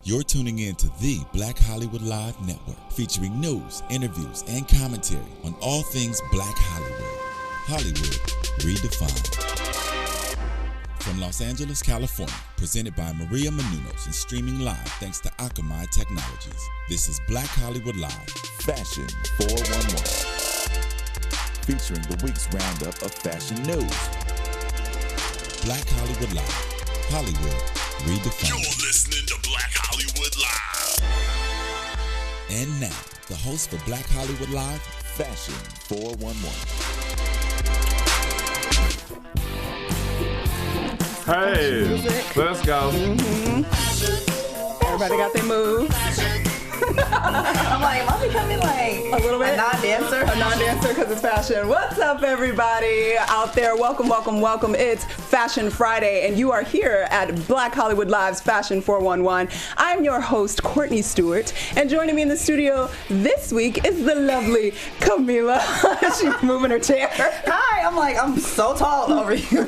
You're tuning in to the Black Hollywood Live Network, featuring news, interviews, and commentary on all things Black Hollywood. Hollywood redefined. From Los Angeles, California, presented by Maria Menounos and streaming live thanks to Akamai Technologies. This is Black Hollywood Live, Fashion 411, featuring the week's roundup of fashion news. Black Hollywood Live, Hollywood redefined. You're listening to Black Hollywood Live. And now, the host for Black Hollywood Live, Fashion 411. Hey, let's go. Everybody got their move. I'm like, am I becoming like A little bit? a non-dancer? A non-dancer because it's fashion. What's up, everybody out there? Welcome, welcome, welcome. It's Fashion Friday, and you are here at Black Hollywood Live's Fashion 411. I'm your host, Courtney Stewart, and joining me in the studio this week is the lovely Camila. She's moving her chair. Hi, I'm so tall over you.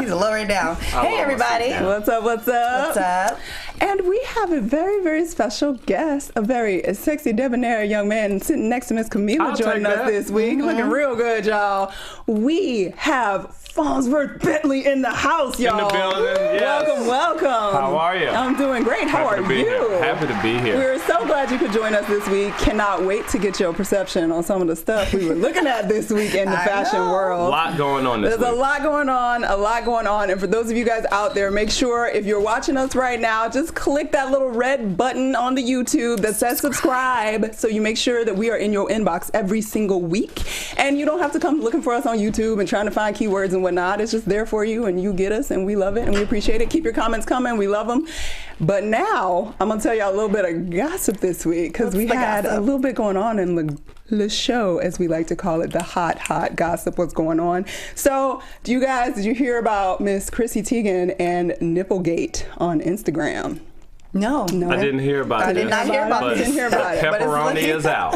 He's lowering down. Hey, everybody. What's up, what's up? What's up? And we have a very, very special guest, a very sexy, debonair young man sitting next to Miss Camila joining us this week. Looking real good, y'all. We have Fonzworth Bentley in the house, y'all. In the building, yes. Welcome, welcome. How are you? I'm doing great. How are you? Happy to be here. We're so glad you could join us this week. Cannot wait to get your perception on some of the stuff we were looking at this week in the fashion world. A lot going on this week. There's a lot going on. And for those of you guys out there, make sure if you're watching us right now, just click that little red button on the YouTube that says subscribe, so you make sure that we are in your inbox every single week. And you don't have to come looking for us on YouTube and trying to find keywords and whatnot. It's just there for you, and you get us, and we love it, and we appreciate it. Keep your comments coming. We love them. But now, I'm going to tell y'all a little bit of gossip this week, because we had a little bit going on in the show, as we like to call it, the hot gossip. What's going on? So, did you hear about Miss Chrissy Teigen and Nipplegate on Instagram? No. I didn't hear about it. I did not hear about it. Didn't hear about it. Pepperoni is out.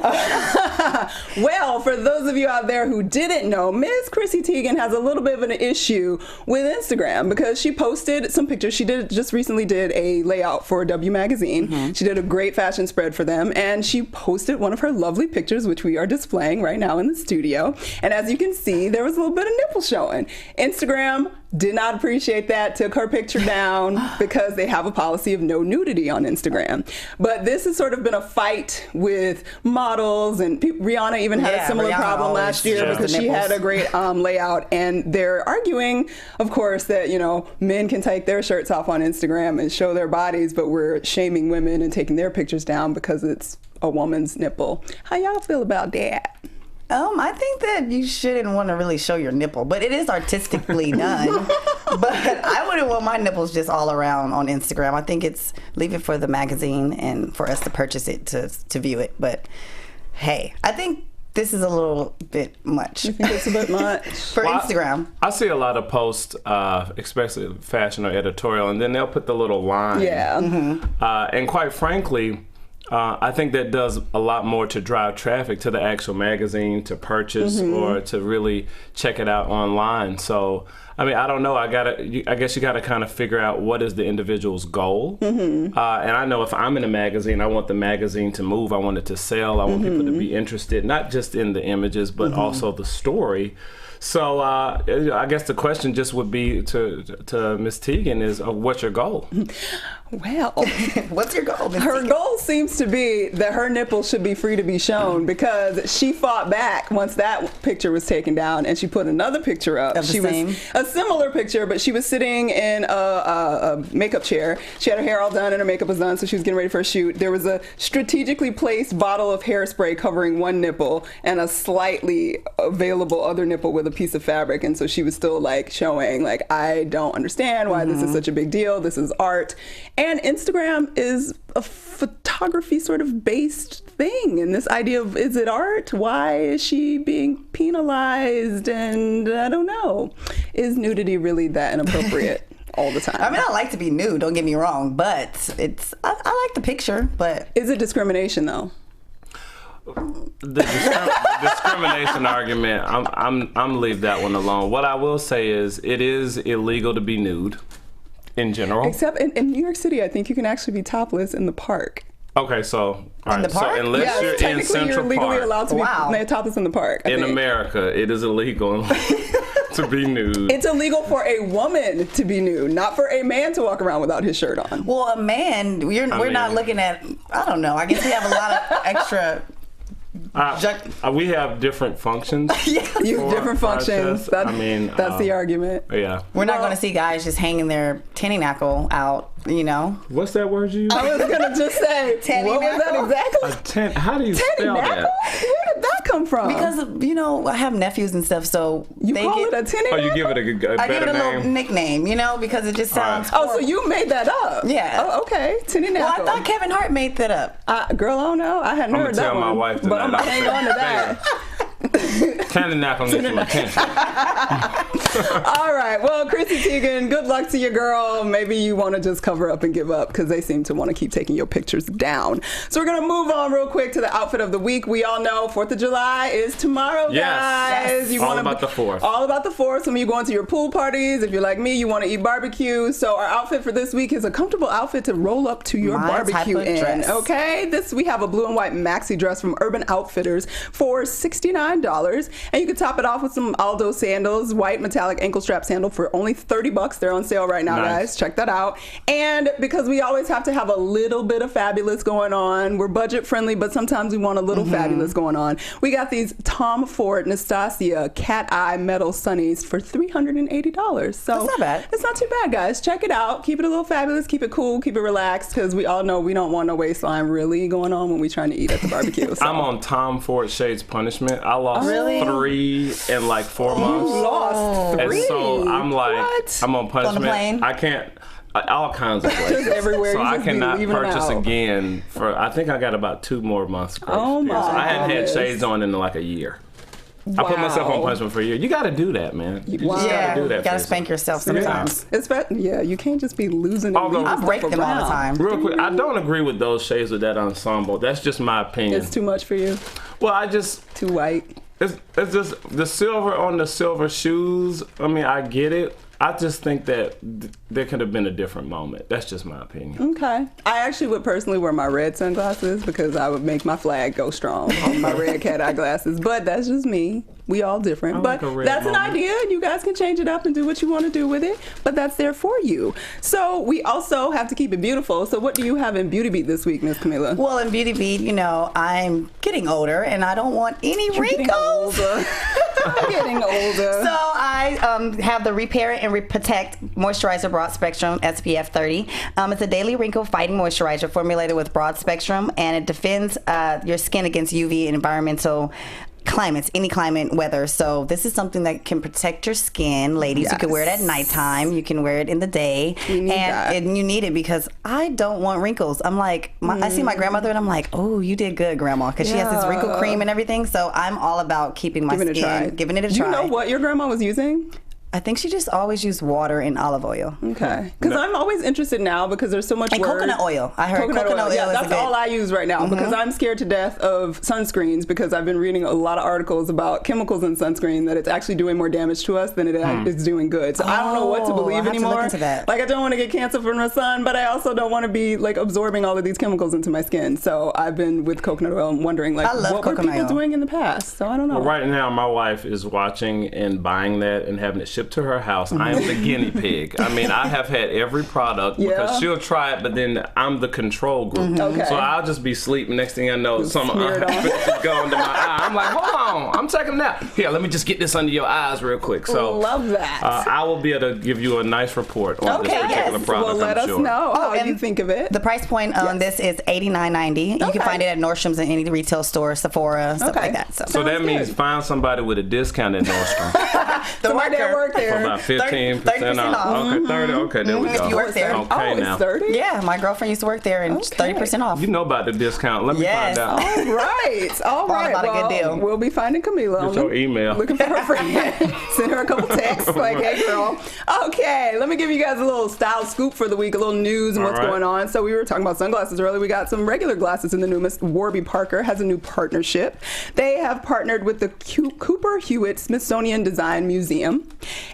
Well, for those of you out there who didn't know, Miss Chrissy Teigen has a little bit of an issue with Instagram because she posted some pictures. She just recently did a layout for W Magazine. Mm-hmm. She did a great fashion spread for them, and she posted one of her lovely pictures, which we are displaying right now in the studio. And as you can see, there was a little bit of nipple showing. Instagram did not appreciate that, took her picture down because they have a policy of no nudity on Instagram. But this has sort of been a fight with models, and Rihanna even had a similar problem last year because she had a great layout. And they're arguing, of course, that, men can take their shirts off on Instagram and show their bodies, but we're shaming women and taking their pictures down because it's a woman's nipple. How y'all feel about that? I think that you shouldn't want to really show your nipple, but it is artistically done. But I wouldn't want my nipples just all around on Instagram. I think leave it for the magazine and for us to purchase it to view it. But hey, I think this is a little bit much. You think it's a bit much? For Instagram. I see a lot of posts, especially fashion or editorial, and then they'll put the little line. Yeah. Mm-hmm. And quite frankly, I think that does a lot more to drive traffic to the actual magazine to purchase or to really check it out online. So, I mean, I don't know. I guess you gotta kind of figure out what is the individual's goal. Mm-hmm. And I know if I'm in a magazine, I want the magazine to move. I want it to sell. I want people to be interested, not just in the images, but also the story. So I guess the question just would be to Miss Teigen is, what's your goal? Well, what's your goal? Her goal seems to be that her nipples should be free to be shown, because she fought back once that picture was taken down, and she put another picture up. Was a similar picture, but she was sitting in a makeup chair. She had her hair all done and her makeup was done, so she was getting ready for a shoot. There was a strategically placed bottle of hairspray covering one nipple and a slightly available other nipple with a piece of fabric, and so she was still showing I don't understand why this is such a big deal. This is art. And Instagram is a photography sort of based thing, and this idea of, is it art? Why is she being penalized? And I don't know, is nudity really that inappropriate all the time? I mean, I like to be nude, don't get me wrong, but I like the picture, but... Is it discrimination though? The discrimination argument, I'm leave that one alone. What I will say is, it is illegal to be nude. in general. Except in New York City, I think you can actually be topless in the park. Okay, so in the park? So unless you're in technically Central you're legally Park, allowed to be topless in the park. I in think. America, it is illegal to be nude. It's illegal for a woman to be nude, not for a man to walk around without his shirt on. Well, a man, we're not looking at, I don't know, I guess we have a lot of extra... We have different functions. You have different functions. That's the argument. Yeah. We're not going to see guys just hanging their tinny knackle out, you know. What's that word you use? I was going to just say, what was that exactly? How do you spell that? Where did that come from? Because, you know, I have nephews and stuff, so you call it a tinny knackle? You give it a better name? I give it a little nickname, you know, because it just sounds Oh, so you made that up? Yeah. Oh, okay. Tinny knackle. Well, I thought Kevin Hart made that up. Girl, I don't know. I hadn't heard that one. I'm going to tell my wife but I'm going to hang on to that. Tinny knackle needs some attention. All right. Well, Chrissy Teigen, good luck to your girl. Maybe you want to just cover up and give up because they seem to want to keep taking your pictures down. So we're going to move on real quick to the outfit of the week. We all know 4th of July is tomorrow, guys. Yes. You all about the 4th. All about the 4th. Some of you going to your pool parties. If you're like me, you want to eat barbecue. So our outfit for this week is a comfortable outfit to roll up to your barbecue in. Dress. Okay. We have a blue and white maxi dress from Urban Outfitters for $69. And you can top it off with some Aldo sandals, white metallic ankle strap sandal for only $30. They're on sale right now, guys. Check that out. And because we always have to have a little bit of fabulous going on, we're budget friendly, but sometimes we want a little fabulous going on. We got these Tom Ford Nastasia cat eye metal sunnies for $380. So that's not bad. It's not too bad, guys. Check it out. Keep it a little fabulous. Keep it cool. Keep it relaxed, because we all know we don't want no waistline really going on when we're trying to eat at the barbecue. So. I'm on Tom Ford Shades Punishment. I lost 3 in like 4 months. You lost 3? And so I'm like, what? I'm on punishment. On the plane? I can't. All kinds of places. Just everywhere. So you I just cannot be leaving them purchase out. again for. I think I got about 2 more months. Grace Oh my period. So I hadn't had goodness. shades on in like a year. Wow. I put myself on punishment for a year. You got to do that, man. You just Wow. got to do that. You got to spank yourself sometimes. Yeah, you can't just be losing it. Although- I break them all the time. Real quick, I don't agree with those shades with that ensemble. That's just my opinion. It's too much for you. Well, I just. Too white. It's just the silver on the silver shoes. I mean, I get it. I just think that there could have been a different moment. That's just my opinion. Okay. I actually would personally wear my red sunglasses because I would make my flag go strong on my red cat eye glasses. But that's just me. We all different. But that's an idea. You guys can change it up and do what you want to do with it. But that's there for you. So we also have to keep it beautiful. So what do you have in Beauty Beat this week, Miss Camila? Well, in Beauty Beat, you know, I'm getting older and I don't want any wrinkles. I'm getting older. So I have the Repair and Protect Moisturizer Broad Spectrum SPF 30. It's a daily wrinkle fighting moisturizer formulated with broad spectrum, and it defends your skin against UV and environmental climates, any climate, weather. So this is something that can protect your skin. Ladies, you can wear it at nighttime. You can wear it in the day. And you need it because I don't want wrinkles. I'm like, I see my grandmother and I'm like, oh, you did good, Grandma, because she has this wrinkle cream and everything. So I'm all about keeping my skin, giving it a try. Do you know what your grandma was using? I think she just always used water and olive oil. Okay. Because I'm always interested now because there's so much and word. coconut oil. I heard coconut oil Yeah, is that's all I use right now because I'm scared to death of sunscreens because I've been reading a lot of articles about chemicals in sunscreen that it's actually doing more damage to us than it is doing good. So I don't know what to believe anymore. To look into that. Like I don't want to get cancer from the sun, but I also don't want to be like absorbing all of these chemicals into my skin. So I've been with coconut oil and wondering like what were people doing in the past? So I don't know. Well, right now my wife is watching and buying that and having it shipped to her house. I am the guinea pig. I mean, I have had every product because she'll try it, but then I'm the control group. Okay. So I'll just be sleeping. Next thing I know, some is going to my eye. I'm like, hold on, I'm checking it out. Here, let me just get this under your eyes real quick. So love that. I will be able to give you a nice report on this particular product. Well, let us know how you think of it. The price point on this is $89.90. You can find it at Nordstrom's and any retail store, Sephora, stuff like that. So that means find somebody with a discount at Nordstrom. Somebody that work there. For about 15% off. Okay, 30. Okay, there we go. If you work there. Okay, now. It's 30? Yeah, my girlfriend used to work there, and 30% off. You know about the discount. Let me find out. All right. All right. About a good deal. We'll be finding Camila. Get your email. Looking for her friend. Send her a couple texts like, hey, girl. Okay, let me give you guys a little style scoop for the week, a little news and what's going on. So we were talking about sunglasses earlier. We got some regular glasses in the news. Warby Parker has a new partnership. They have partnered with the Cooper Hewitt Smithsonian Design Museum.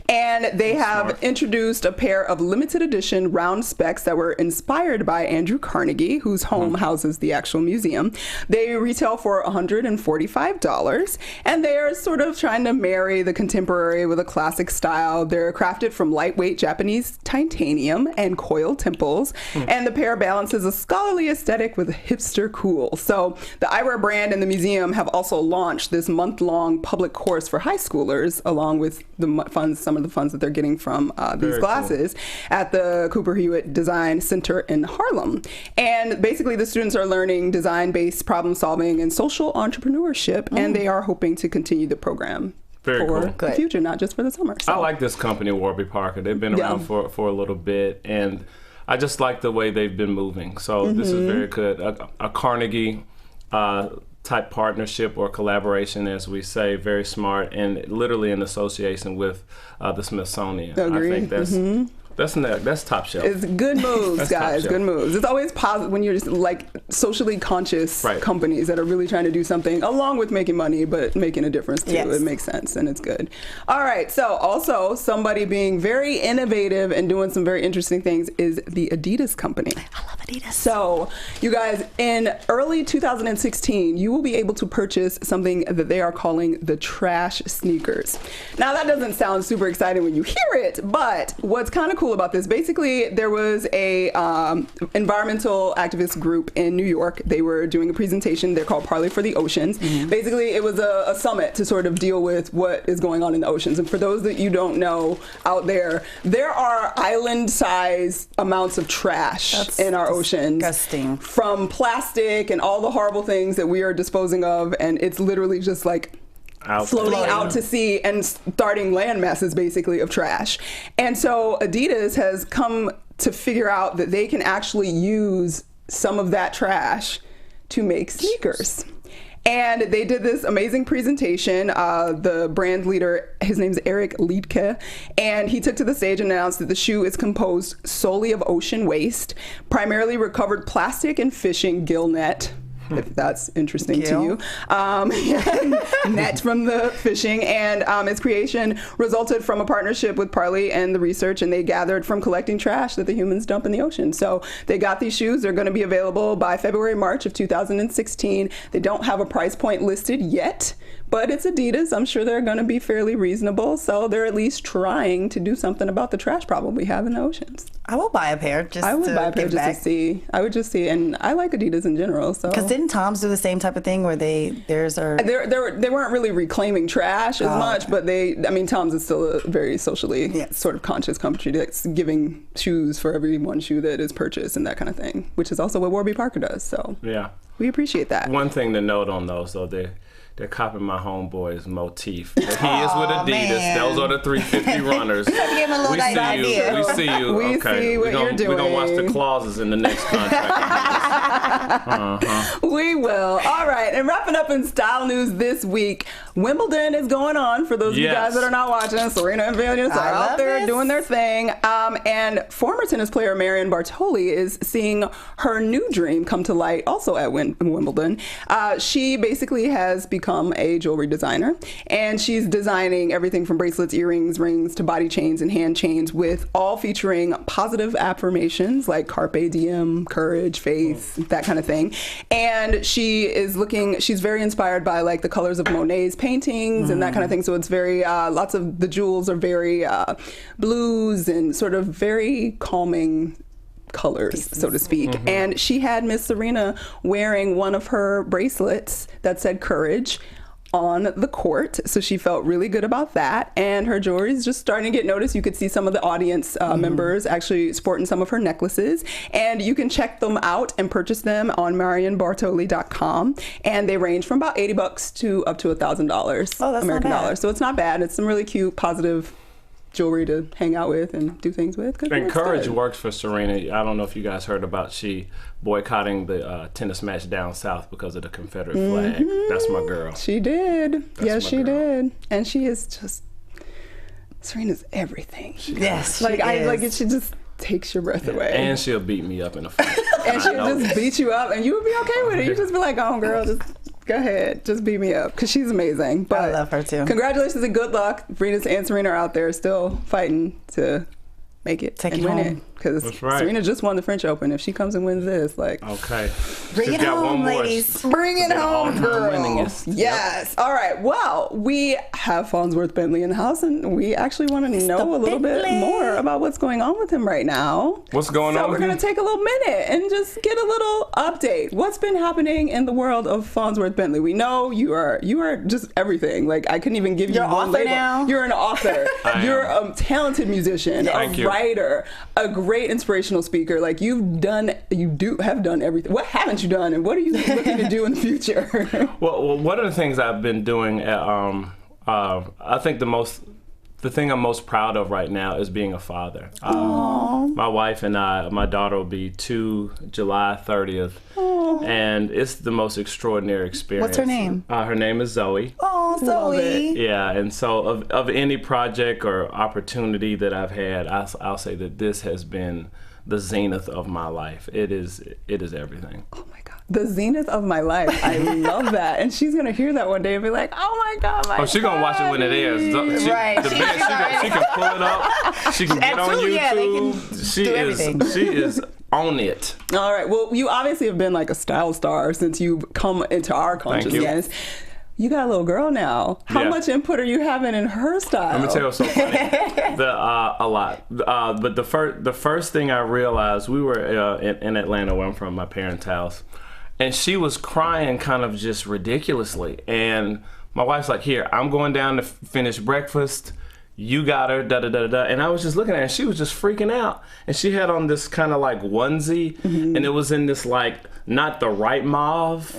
And they have introduced a pair of limited edition round specs that were inspired by Andrew Carnegie, whose home houses the actual museum. They retail for $145, and they are sort of trying to marry the contemporary with a classic style. They're crafted from lightweight Japanese titanium and coiled temples, and the pair balances a scholarly aesthetic with hipster cool. So the eyewear brand and the museum have also launched this month-long public course for high schoolers, along with the funds, some of the funds that they're getting from these glasses, at the Cooper Hewitt Design Center in Harlem. And basically the students are learning design-based problem solving and social entrepreneurship, and they are hoping to continue the program for the future, not just for the summer. So. I like this company, Warby Parker. They've been around for a little bit, and I just like the way they've been moving. So this is very good. A Carnegie type partnership or collaboration, as we say, very smart, and literally in association with the Smithsonian. Agreed. I think that's top shelf. It's good moves, guys. Good moves. It's always positive when you're just like socially conscious companies that are really trying to do something along with making money, but making a difference too. It makes sense and it's good. All right. So also somebody being very innovative and doing some very interesting things is the Adidas company. I love Adidas. So you guys, in early 2016, you will be able to purchase something that they are calling the trash sneakers. Now that doesn't sound super exciting when you hear it, but what's kind of cool about this, basically there was a environmental activist group in New York. They were doing a presentation. They're called Parley for the Oceans. Basically it was a summit to sort of deal with what is going on in the oceans. And for those that you don't know out there are island size amounts of trash in our oceans. Disgusting. From plastic and all the horrible things that we are disposing of, and it's literally just like floating out to sea and starting land masses basically of trash. And so Adidas has come to figure out that they can actually use some of that trash to make sneakers. And they did this amazing presentation. The brand leader, his name's Eric Liedtke, and he took to the stage and announced that the shoe is composed solely of ocean waste, primarily recovered plastic and fishing gill net, if that's interesting to you. Net from the fishing. And its creation resulted from a partnership with Parley and the research, and they gathered from collecting trash that the humans dump in the ocean. So they got these shoes. They're going to be available by February, March of 2016. They don't have a price point listed yet, but it's Adidas. I'm sure they're going to be fairly reasonable. So they're at least trying to do something about the trash problem we have in the oceans. I will buy a pair just to see. I would just see. And I like Adidas in general. So because didn't Tom's do the same type of thing where they weren't really reclaiming trash as much, but Tom's is still a very socially sort of conscious company that's giving shoes for every one shoe that is purchased and that kind of thing, which is also what Warby Parker does. So we appreciate that. One thing to note on those though, they're copying my homeboy's motif. He is with Adidas. Man. Those are the 350 runners. Give him a little idea. We see you. We see what you're doing. We're going to watch the clauses in the next contract. We will. All right. And wrapping up in style news this week, Wimbledon is going on. For those of you guys that are not watching, Serena and Venus are out there doing their thing. And former tennis player Maria Bartoli is seeing her new dream come to light also at Wimbledon. She basically has become a jewelry designer, and she's designing everything from bracelets, earrings, rings to body chains and hand chains, with all featuring positive affirmations like carpe diem, courage, faith, that kind of thing. And she's very inspired by like the colors of Monet's paintings and that kind of thing. So it's very lots of the jewels are very blues and sort of very calming colors, so to speak. And she had Miss Serena wearing one of her bracelets that said courage on the court, so she felt really good about that. And her jewelry is just starting to get noticed. You could see some of the audience members actually sporting some of her necklaces, and you can check them out and purchase them on marianbartoli.com, and they range from about $80 to up to $1,000 American dollars. So it's not bad. It's some really cute, positive jewelry to hang out with and do things with. And courage works for Serena. I don't know if you guys heard about she boycotting the tennis match down south because of the Confederate flag. That's my girl. She did. Yes, she did. And she is just, Serena's everything. She just takes your breath away. And she'll beat me up in a fight. And she'll just beat you up, and you would be okay with it. You just be like, oh, girl, just Go ahead. Just beat me up because she's amazing. But I love her too. Congratulations and good luck. Venus and Serena are out there still fighting to make it Take and it win home. it. Because That's right. Serena just won the French Open. If she comes and wins this, like, Okay. Bring She's it got one home, more. ladies. bring it home, all-time girl. winningest. Yes. All right. Well, we have Fonzworth Bentley in the house, and we actually want to know a little bit Bentley. more about what's going on with him right now. What's going So on we're with going him? to take a little minute and just get a little update. What's been happening in the world of Fonzworth Bentley? We know you are just everything. Like, I couldn't even give you You're one an author label. now? You're an author. I You're am. a talented musician, Thank a you. writer, a great inspirational speaker. Like, you have done everything. What haven't you done, and what are you looking to do in the future? Well, one of the things I've been doing, I think the thing I'm most proud of right now is being a father. My wife and my daughter will be 2 July 30th, and it's the most extraordinary experience. What's her name? Her name is Zoe. Oh, Love it. Zoe. Yeah, and so of any project or opportunity that I've had, I'll say that this has been the zenith of my life. It is everything. Oh my God. The zenith of my life. I love that. And she's going to hear that one day and be like, oh my God, my She's gonna watch it when it airs. She, Right. She can pull it up. She can get At on 2, YouTube. yeah, they can do everything. She is on it. All right. Well, you obviously have been like a style star since you come into our Thank you. consciousness. You got a little girl now. How Yeah. much input are you having in her style? Let me tell you what's so funny. A lot. But the first thing I realized, we were in Atlanta, where I'm from, my parents' house, and she was crying kind of just ridiculously. And my wife's like, "Here, I'm going down to finish breakfast. You got her, da da da da." And I was just looking at her, and she was just freaking out. And she had on this kind of like onesie, and it was in this like not the right mauve.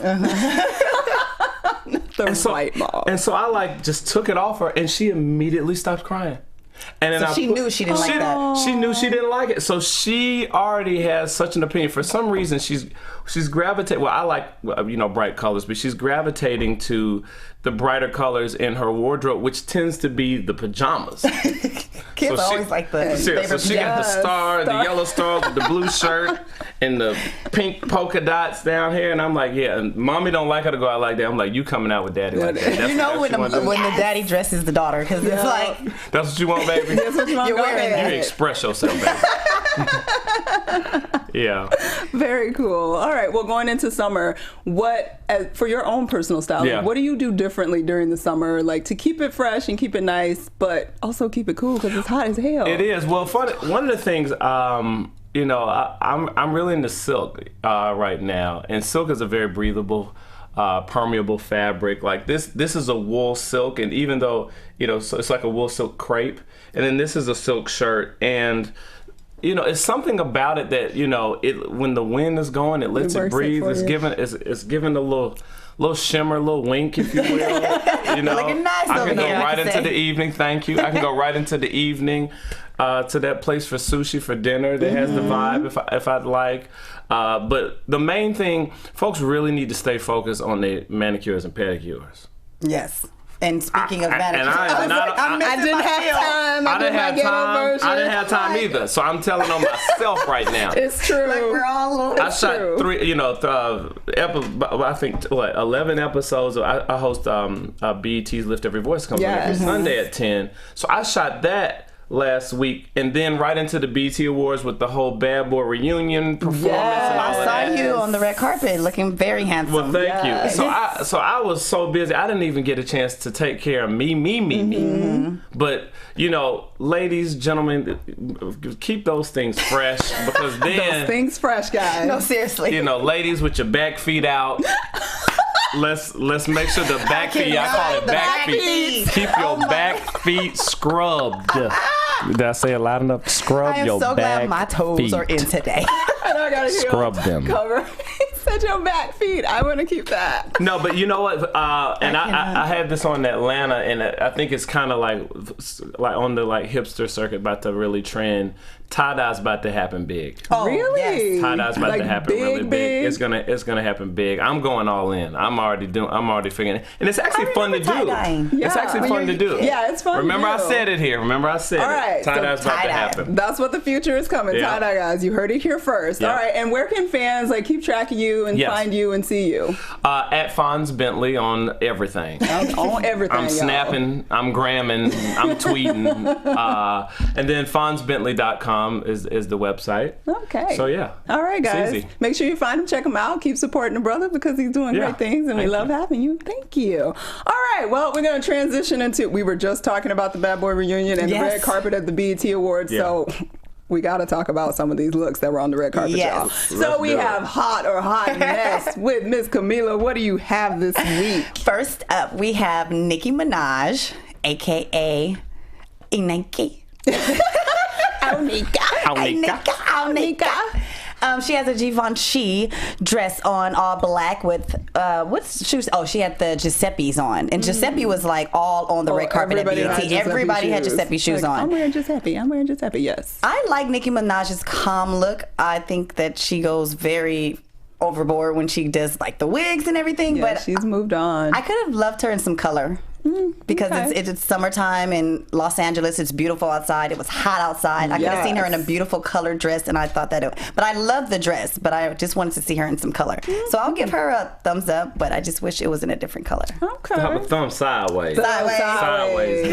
White mom. And so I like just took it off her, and she immediately stopped crying. And then So she knew she didn't like that. She knew she didn't like it. So she already has such an opinion. For some reason, she's gravitating. Well, I like bright colors, but she's gravitating to the brighter colors in her wardrobe, which tends to be the pajamas. Kids always like the So favorite she got the Yes, star, the yellow star with the blue shirt, and the pink polka dots down here. And I'm like, yeah, and mommy don't like her to go out like that. I'm like, you coming out with daddy like that. That's You know what when you wanna do. the daddy dresses the daughter, because it's like, That's what you want, baby? That's what you want. You're Go wearing ahead. You express yourself, baby. Yeah. Very cool. All right. Well, going into summer, for your own personal style, Yeah. what do you do differently during the summer, like to keep it fresh and keep it nice, but also keep it cool because it's hot as hell? It is. Well, one of the things, I'm really into silk right now, and silk is a very breathable, permeable fabric. Like this is a wool silk, and even though so it's like a wool silk crepe, and then this is a silk shirt, and it's something about it that when the wind is going, it lets it works it breathe. for It's you. giving a little shimmer, a little wink, if you will. Looking nice I over can go here, I right can into say. the evening. Thank you. I can go right into the evening to that place for sushi for dinner that has the vibe if I'd like. But the main thing, folks really need to stay focused on their manicures and pedicures. yes. And speaking of And manicures, I am not- I'm I missing didn't my have feel. time. I didn't have time. I didn't have time Like- either. So I'm telling on myself right now. It's true. Like we're all I shot true. 11 episodes. I host BET's Lift Every Voice, comes on every Yes. Sunday at 10. So I shot that last week, and then right into the BET Awards with the whole Bad Boy reunion performance and all I of saw that. you on the red carpet looking very handsome. Well, thank Yes. you. So I was so busy, I didn't even get a chance to take care of me. But ladies, gentlemen, keep those things fresh, because then Things fresh, guys. No, seriously. ladies with your back feet out. Let's make sure the back feet. I call it The back back feet. feet. Keep your back feet scrubbed. Did I say it loud enough? Scrub I am your so back glad my toes feet. are in today. I know I gotta hear Scrub them. Cover. Said your back feet. I want to keep that. No, but you know what? And I had this on Atlanta, and I think it's kind of like on the hipster circuit, about to really trend. Tie-dye's about to happen big. Oh, Really? yes. Tie-dye's about Like to happen big, really big. big? It's gonna happen big. I'm going all in. I'm already figuring it. And it's actually fun to do. tie-dyeing. It's Yeah. actually When fun to you're- do. yeah, it's fun to Remember I do. said it here. Remember I said All it. right, so Tie-dye's about to tie-dye. happen. That's what the future is coming. Yeah. Tie-dye guys, you heard it here first. Yeah. All right, and where can fans like keep track of you and Yes. find you and see you? At Fonz Bentley on everything. On everything, I'm y'all. snapping, I'm gramming, I'm tweeting. And then FonzBentley.com is the website. Okay. So yeah. All right, It's guys. easy. Make sure you find him, check him out, keep supporting the brother because he's doing Yeah. great things, and we Thank love you. having you. Thank you. All right. Well, we're going to transition into. We were just talking about the Bad Boy reunion and Yes. the red carpet at the BET Awards, Yeah. so. We got to talk about some of these looks that were on the red carpet, Yes. y'all. So Let's we do it. have hot or hot mess with Miss Camila. What do you have this week? First up, we have Nicki Minaj, aka Nicki. Onika. She has a Givenchy dress on, all black with what's shoes? Oh, she had the Giuseppe's on, and Giuseppe was like all on the red carpet at Everybody had BET. Giuseppe Everybody had shoes. Giuseppe shoes Like, on. I'm wearing Giuseppe. Yes. I like Nicki Minaj's calm look. I think that she goes very overboard when she does like the wigs and everything. Yeah, but she's moved on. I could have loved her in some color. Because okay. it's summertime in Los Angeles. It's beautiful outside. It was hot outside. I could have seen her in a Yes. beautiful colored dress, and I thought that but I love the dress, but I just wanted to see her in some color. So I'll give her a thumbs up, but I just wish it was in a different color. Okay. Have a thumb sideways. Sideways.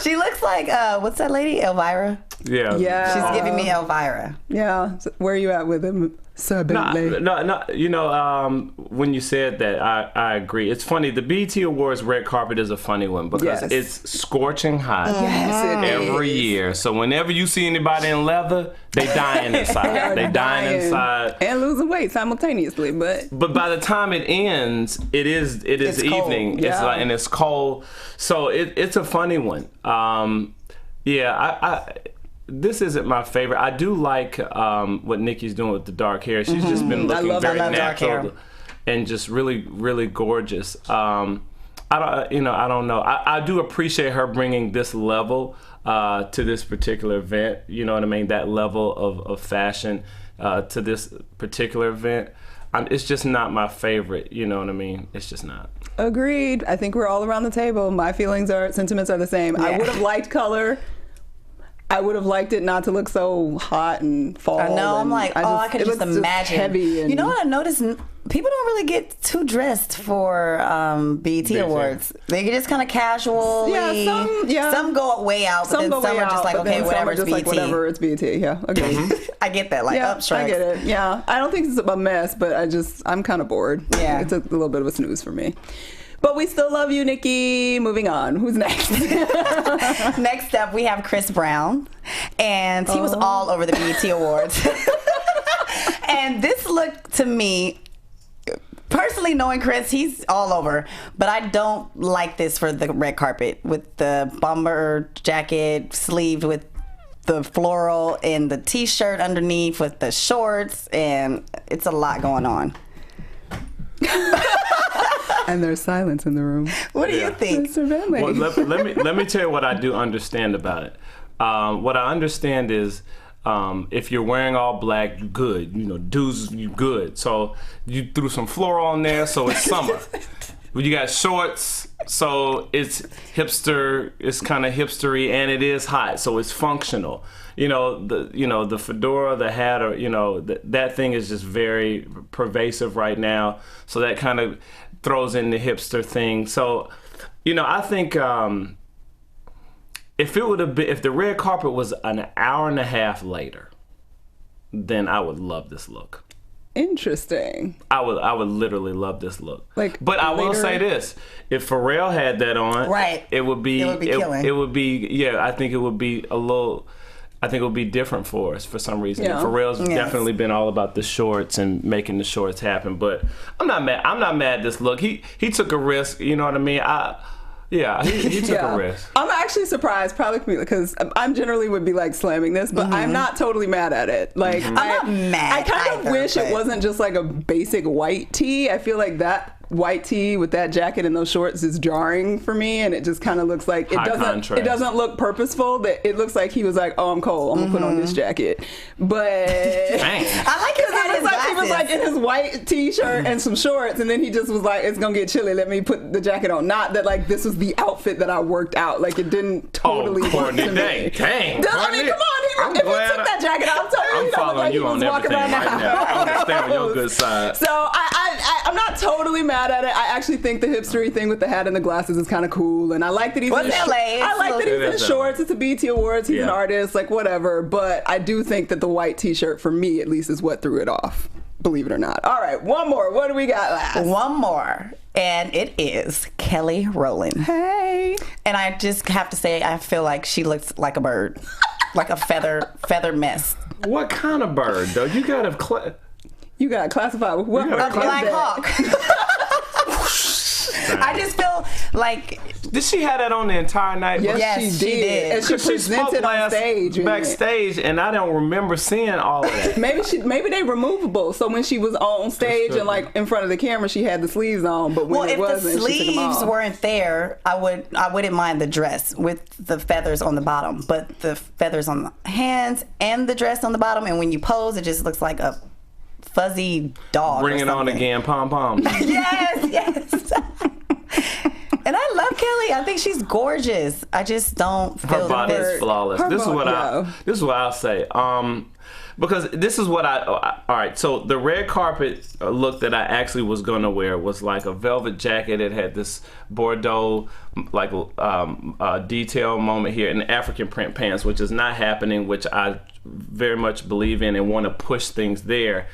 She looks like, what's that lady? Elvira? Yeah. Yeah. She's giving me Elvira. Yeah. So where are you at with him, Sir Bentley? No. You know, when you said that, I agree. It's funny. The BET Awards red carpet is a funny one because Yes. it's scorching hot Yes, it every is. year. So whenever you see anybody in leather, they dying inside. They dying inside. and losing weight simultaneously. But But by the time it ends, it is It's cold. evening. It's Yeah. and it's cold. So it's a funny one. This isn't my favorite. I do like what Nicki's doing with the dark hair. She's just been looking love very dark natural hair. and just really, really gorgeous. I don't know. I do appreciate her bringing this level to this particular event. You know what I mean? That level of fashion to this particular event. It's just not my favorite. You know what I mean? It's just not. agreed. I think we're all around the table. My sentiments are the same. I Yeah. would have liked color. I would have liked it not to look so hot and fall. I know. I'm and like, I could it just looks imagine. heavy. And, you know what I noticed? People don't really get too dressed for BET Awards. They get just kind of casual. Yeah, Some go way out, but then some are just like, but then okay, some whatever, are it's just like, BET. whatever, it's BET. Yeah, agreed. I get that. Like, Yeah, up strikes. I get it. Yeah, I don't think it's a mess, but I'm kind of bored. Yeah. It's a little bit of a snooze for me. But we still love you, Nicki. Moving on. Who's next? Next up, we have Chris Brown, and he was all over the BET Awards. And this look to me, personally knowing Chris, he's all over, but I don't like this for the red carpet with the bomber jacket sleeved with the floral and the t-shirt underneath with the shorts, and it's a lot going on. And there's silence in the room. What do you think? Mr. Bentley. Well, let me tell you what I do understand about it. What I understand is if you're wearing all black, you good. You know, dudes, you good. So you threw some floral on there, so it's summer. You got shorts, so it's hipster. It's kind of hipstery, and it is hot, so it's functional. The fedora, the hat, or that thing is just very pervasive right now. So that kind of throws in the hipster thing. So, I think if the red carpet was an hour and a half later, then I would love this look. Interesting. I would literally love this look. But I will later- say this: if Pharrell had that on, Right. it would be killing. it would be I think it would be a little. I think it would be different for us for some reason. Yeah. Pharrell's Yes. definitely been all about the shorts and making the shorts happen. But I'm not mad. I'm not mad at this look. He took a risk. You know what I mean? He took a risk. I'm actually surprised, probably because I'm generally would be like slamming this, but I'm not totally mad at it. Like I'm not mad I kind of either, wish it but- wasn't just like a basic white tee. I feel like that white tee with that jacket and those shorts is jarring for me, and it just kind of looks like High contrast. It doesn't look purposeful. That it looks like he was like, oh, I'm cold, I'm gonna put on this jacket. But Dang. I like his hat, it looks like he was like in his white t-shirt and some shorts, and then he just was like, it's gonna get chilly, let me put the jacket on. Not that like this was the outfit that I worked out. Like it didn't totally work Courtney, to dang, me. dang. I mean, come on, if he took that jacket out, I'm telling you, I'm he following like you he on was walking everything around right the now. house. I'm staying on your good side. So I'm not totally mad at it. I actually think the hipstery thing with the hat and the glasses is kind of cool, and I like that he's What's in LA? I like that It he's in is shorts. It's a BT Awards. He's an Yeah. artist, like whatever. But I do think that the white T-shirt, for me at least, is what threw it off. Believe it or not. All right, one more. What do we got last? One more, and it is Kelly Rowland. Hey. And I just have to say, I feel like she looks like a bird, like a feather mess. What kind of bird, though? You got to... You got classified with what? You bird gotta is Black that? Hawk. I just feel like Did she have that on the entire night? Yes, she did. And she presented on stage. in it. backstage, and I don't remember seeing all of that. Maybe they removable. So when she was on stage and like in front of the camera, she had the sleeves on. But when well, it if the wasn't, she took them sleeves off. weren't there, I wouldn't mind the dress with the feathers on the bottom, but the feathers on the hands and the dress on the bottom, and when you pose, it just looks like a fuzzy dog. Bring or it on something. again, pom-pom. Yes. And I love Kelly. I think she's gorgeous. I just don't feel Her body this. is flawless. This is what I'll say. Because this is what all right, so the red carpet look that I actually was going to wear was like a velvet jacket. It had this Bordeaux like detail moment here, and African print pants, which is not happening, which I very much believe in and want to push things there.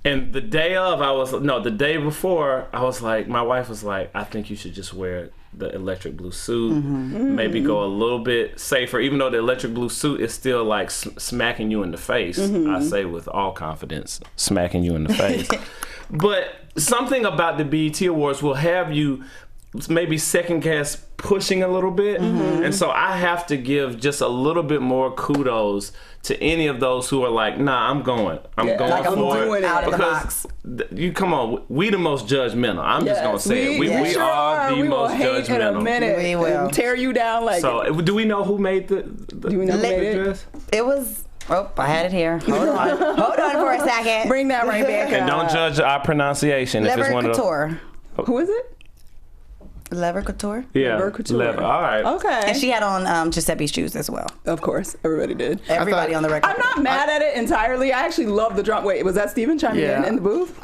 And the day before, I was like, my wife was like, I think you should just wear the electric blue suit, maybe go a little bit safer, even though the electric blue suit is still like smacking you in the face. I say with all confidence, smacking you in the face. But something about the BET Awards will have you maybe second guess pushing a little bit. And so I have to give just a little bit more kudos to any of those who are like, nah, I'm going like I'm for doing it. Out of the because box. you come on, we the most judgmental. I'm just gonna say it. We sure are the we will most hate in a judgmental. minute. We will. And tear you down like. So do we know who made the Do we know who made it? dress? It was. Oh, I had it here. Hold on. Hold on for a second. Bring that right back. And don't judge our pronunciation. If it's Lever one of Couture. Who is it? Lever Couture. yeah, Lever Couture. Lever. All right. Okay. And she had on Giuseppe's shoes as well. Of course, everybody did. Everybody on the record. I'm not mad at it entirely. I actually love the drum. Wait, was that Steven chiming in the booth?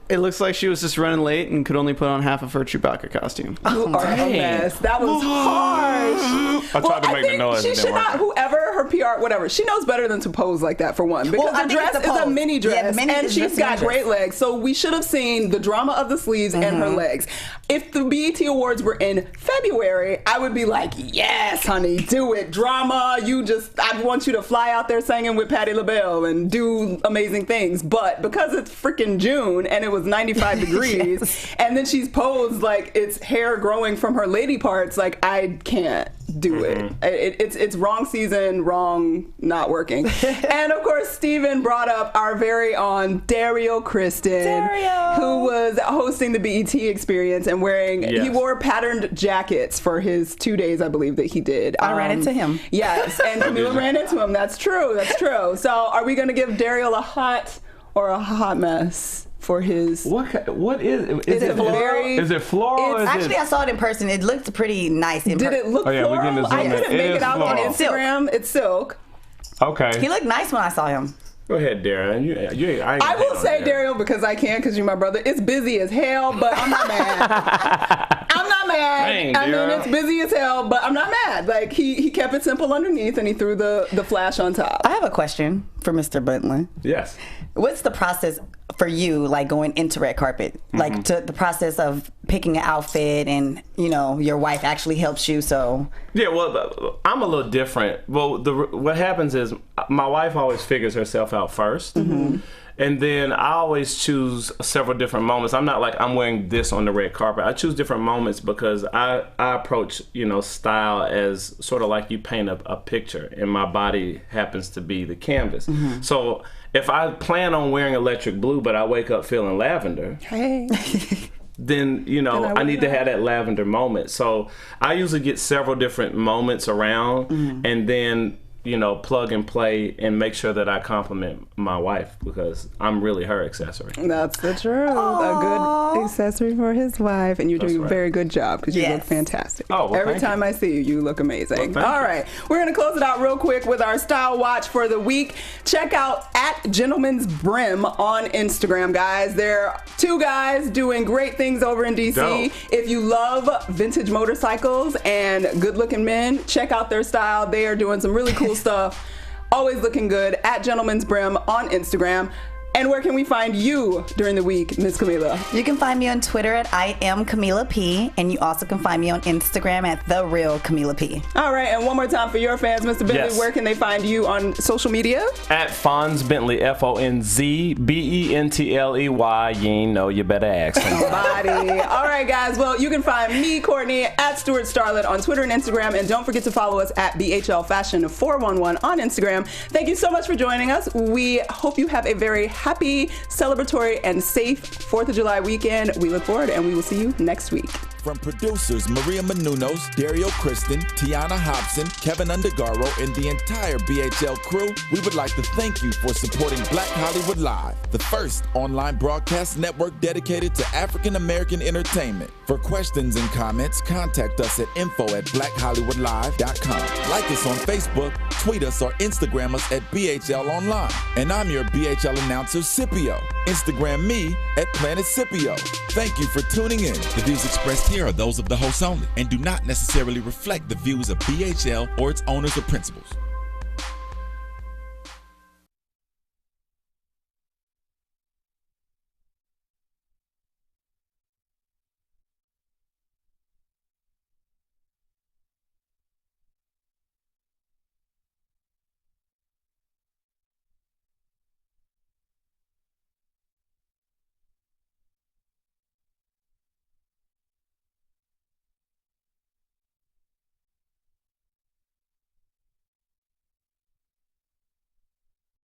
It looks like she was just running late and could only put on half of her Chewbacca costume. You are a mess. That was harsh. I tried to make the think noise. she and it should didn't not, work. whoever her PR, whatever, she knows better than to pose like that for one. Because I the think dress it's the is a pose. mini dress. Yeah, the mini and is she's just a got mini dress. great legs. So we should have seen the drama of the sleeves and her legs. If the BET Awards were in February, I would be like, yes, honey, do it. Drama, I want you to fly out there singing with Patti LaBelle and do amazing things. But because it's freaking June and it was 95 degrees, and then she's posed like it's hair growing from her lady parts, like I can't do it. It's wrong season, wrong, not working. And of course, Steven brought up our very own Dario Kristen, who was hosting the BET experience and wearing, he wore patterned jackets for his 2 days, I believe, that he did. I ran into him. Yes, and Camila ran into him. That's true. So are we going to give Dario a hot or a hot mess? For his What is it floral? Is it floral? Actually, I saw it in person. It looked pretty nice. Did it look Oh, yeah, we're floral? getting to I zoom in. couldn't It make is it out on floral. Instagram. It's silk. Okay. He looked nice when I saw him. Go ahead, Darren. I will say Dario because I can, because you're my brother. It's busy as hell, but I'm not mad. I'm not mad. Dang, I mean, Daryl. it's busy as hell, but I'm not mad. Like he kept it simple underneath, and he threw the flash on top. I have a question for Mr. Bentley. Yes. What's the process for you, like going into red carpet? Like to the process of picking an outfit, and your wife actually helps you. So Yeah, well, I'm a little different. Well, what happens is my wife always figures herself out first. And then I always choose several different moments. I'm not like I'm wearing this on the red carpet. I choose different moments because I approach, style as sort of like you paint a picture, and my body happens to be the canvas. Mm-hmm. So if I plan on wearing electric blue, but I wake up feeling lavender, then, I need to have that lavender moment. So I usually get several different moments around, and then plug and play and make sure that I compliment my wife because I'm really her accessory. That's the truth. Aww. A good accessory for his wife. And you're doing a very good job because you look fantastic. Oh, well, every time I see you, you look amazing. Well, all right. We're going to close it out real quick with our style watch for the week. Check out @Gentleman's Brim on Instagram, guys. There are 2 guys doing great things over in DC. Dope. If you love vintage motorcycles and good-looking men, check out their style. They are doing some really cool stuff. Always looking good @Gentleman's Brim on Instagram. And where can we find you during the week, Miss Camila? You can find me on Twitter at I am Camila P, and you also can find me on Instagram at The Real Camila P. All right, and one more time for your fans, Mr. Bentley, Yes. where can they find you on social media? @Fonz Bentley, FONZBENTLEY. You ain't know, you better ask him. Body. All right, guys. Well, you can find me, Courtney, @Stuart Starlet on Twitter and Instagram, and don't forget to follow us @BHL Fashion 411 on Instagram. Thank you so much for joining us. We hope you have a very happy, celebratory, and safe 4th of July weekend. We look forward, and we will see you next week. From producers Maria Menounos, Dario Kristen, Tiana Hobson, Kevin Undergaro, and the entire BHL crew, we would like to thank you for supporting Black Hollywood Live, the first online broadcast network dedicated to African American entertainment. For questions and comments, contact us at info@blackhollywoodlive.com. Like us on Facebook, tweet us, or Instagram us at BHL Online. And I'm your BHL announcer, Scipio. Instagram me @Planet Scipio. Thank you for tuning in. The views expressed here are those of the hosts only and do not necessarily reflect the views of BHL or its owners or principals.